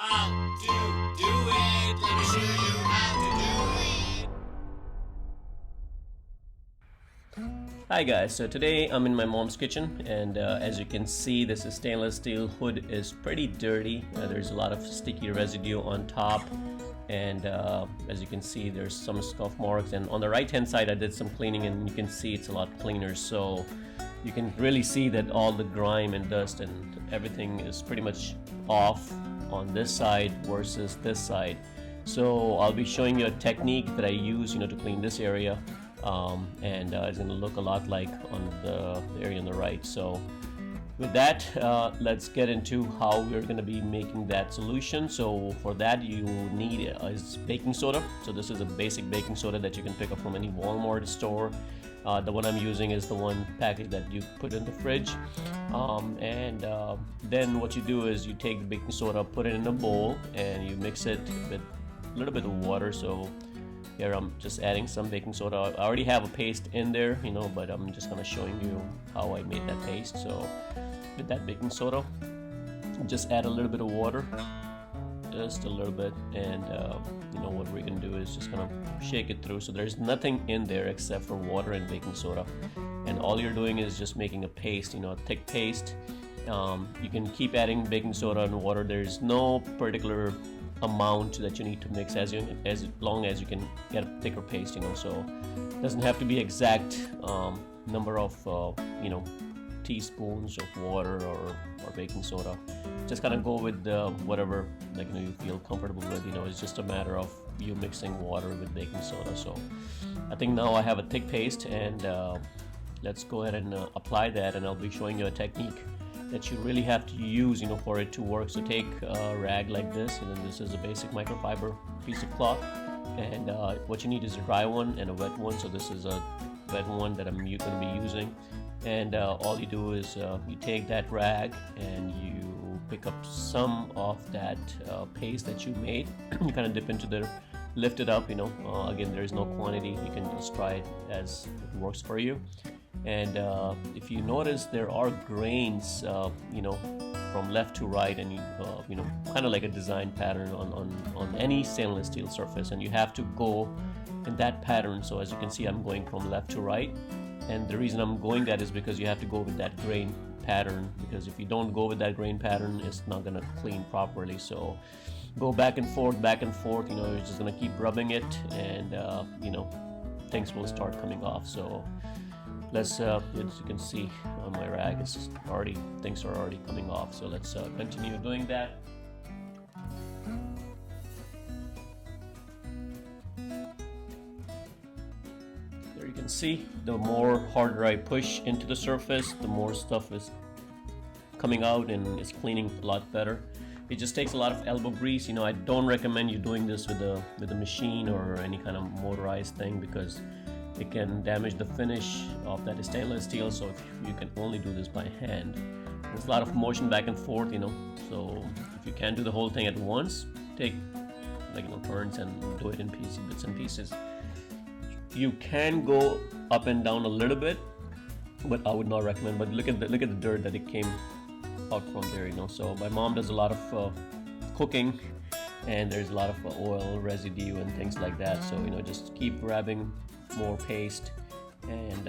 How to do it. Let me show you how to do it. Hi guys, so today I'm in my mom's kitchen, and as you can see, this stainless steel hood is pretty dirty. There's a lot of sticky residue on top, and as you can see, there's some scuff marks, and on the right hand side I did some cleaning and you can see it's a lot cleaner. So you can really see that all the grime and dust and everything is pretty much off on this side versus this side. So I'll be showing you a technique that I use to clean this area, and it's going to look a lot like on the area on the right. So with that, let's get into how we're going to be making that solution. So for that, you need is baking soda. So this is a basic baking soda that you can pick up from any Walmart store. The one I'm using is the one package that you put in the fridge, then what you do is you take the baking soda, put it in a bowl, and you mix it with a little bit of water. So here I'm just adding some baking soda. I already have a paste in there, but I'm just gonna showing you how I made that paste. So with that baking soda, just add a little bit of water, just a little bit, and what we're gonna do is just gonna shake it through. So there's nothing in there except for water and baking soda, and all you're doing is just making a paste, a thick paste. You can keep adding baking soda and water. There's no particular amount that you need to mix, as long as you can get a thicker paste, so it doesn't have to be exact number of teaspoons of water or baking soda. Just kind of go with whatever you feel comfortable with. It's just a matter of you mixing water with baking soda. So I think now I have a thick paste, and let's go ahead and apply that, and I'll be showing you a technique that you really have to use for it to work. So take a rag like this, and then this is a basic microfiber piece of cloth, and what you need is a dry one and a wet one. So this is a wet one that I'm going to be using, and all you do is you take that rag and you pick up some of that paste that you made. You kind of dip into there, lift it up. Again, there is no quantity. You can just try it as it works for you. And if you notice, there are grains from left to right, and kind of like a design pattern on any stainless steel surface, and you have to go in that pattern. So as you can see, I'm going from left to right, and the reason I'm going that is because you have to go with that grain pattern, because if you don't go with that grain pattern, it's not going to clean properly. So go back and forth, you're just going to keep rubbing it, and things will start coming off. So let's as you can see on my rag, things are already coming off. So let's continue doing that. There you can see, the more harder I push into the surface, the more stuff is coming out, and it's cleaning a lot better. It just takes a lot of elbow grease. I don't recommend you doing this with a machine or any kind of motorized thing, because it can damage the finish of that stainless steel. So if you can only do this by hand, there's a lot of motion back and forth, so if you can't do the whole thing at once, take turns and do it in bits and pieces. You can go up and down a little bit, but I would not recommend. But look at the dirt that it came out from there. So my mom does a lot of cooking, and there's a lot of oil residue and things like that. So just keep grabbing more paste and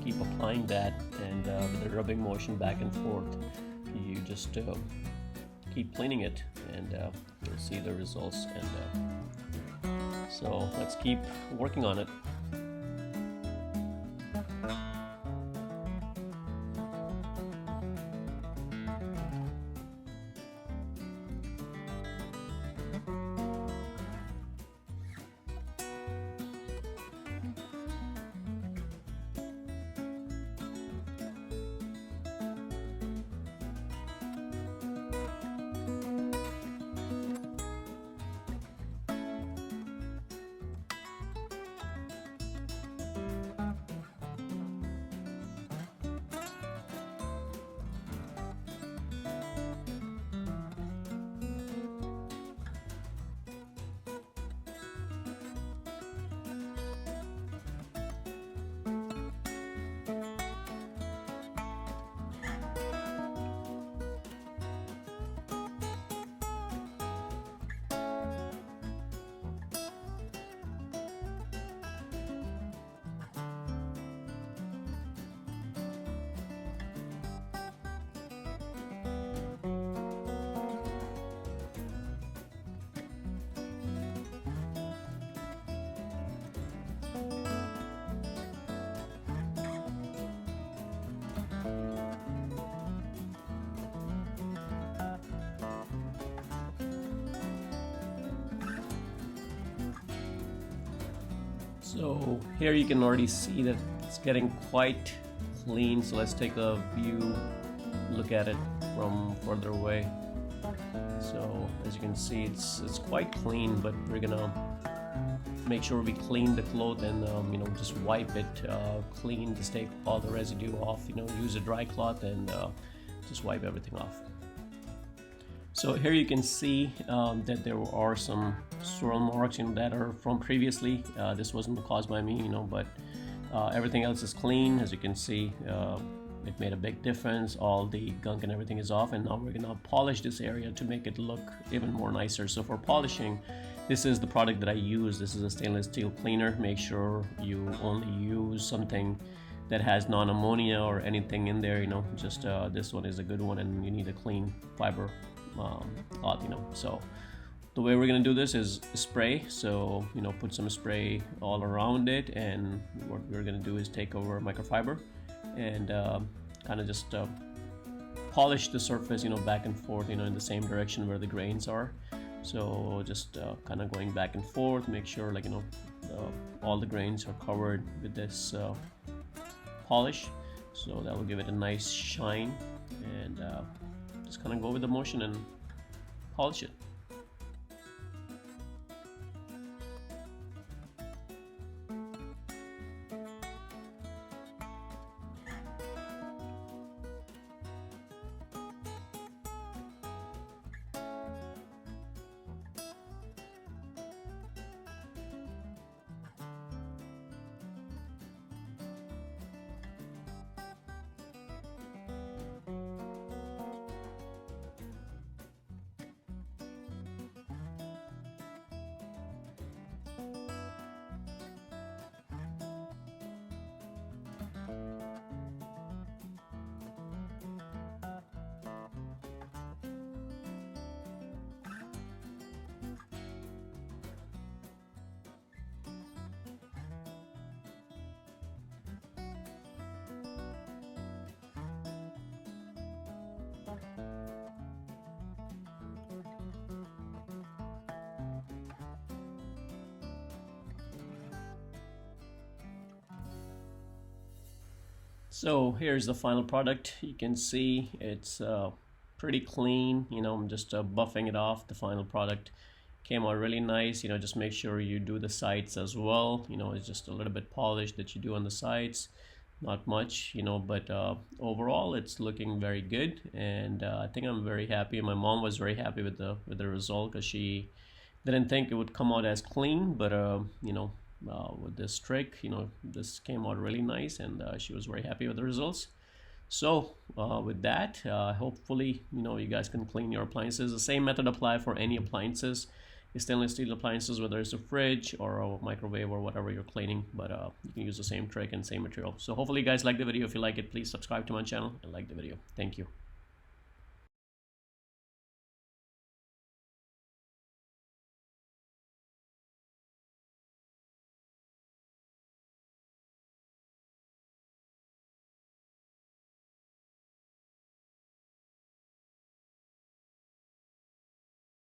keep applying that, and with the rubbing motion back and forth, you just keep cleaning it, and you'll see the results. And so let's keep working on it. So here you can already see that it's getting quite clean. So let's take a view, look at it from further away. So as you can see, it's quite clean, but we're gonna make sure we clean the cloth and just wipe it clean, just take all the residue off. Use a dry cloth and just wipe everything off. So here you can see that there are some swirl marks that are from previously. This wasn't caused by me, but everything else is clean. As you can see, it made a big difference. All the gunk and everything is off, and now we're gonna polish this area to make it look even more nicer. So for polishing, this is the product that I use. This is a stainless steel cleaner. Make sure you only use something that has non-ammonia or anything in there. Just this one is a good one, and you need a clean fiber cloth. So the way we're gonna do this is spray. So put some spray all around it, and what we're gonna do is take over microfiber and kind of just polish the surface back and forth in the same direction where the grains are. So just kind of going back and forth, make sure all the grains are covered with this polish, so that will give it a nice shine, and just kind of go with the motion and polish it. So here's the final product. You can see it's pretty clean. I'm just buffing it off. The final product came out really nice. Just make sure you do the sides as well. It's just a little bit polished that you do on the sides, not much, but overall it's looking very good, and I think I'm very happy. My mom was very happy with the result, because she didn't think it would come out as clean, but with this trick, this came out really nice, and she was very happy with the results. So with that, hopefully you guys can clean your appliances. The same method apply for any appliances, stainless steel appliances, whether it's a fridge or a microwave or whatever you're cleaning, but you can use the same trick and same material. So hopefully you guys like the video. If you like it, please subscribe to my channel and like the video. Thank you.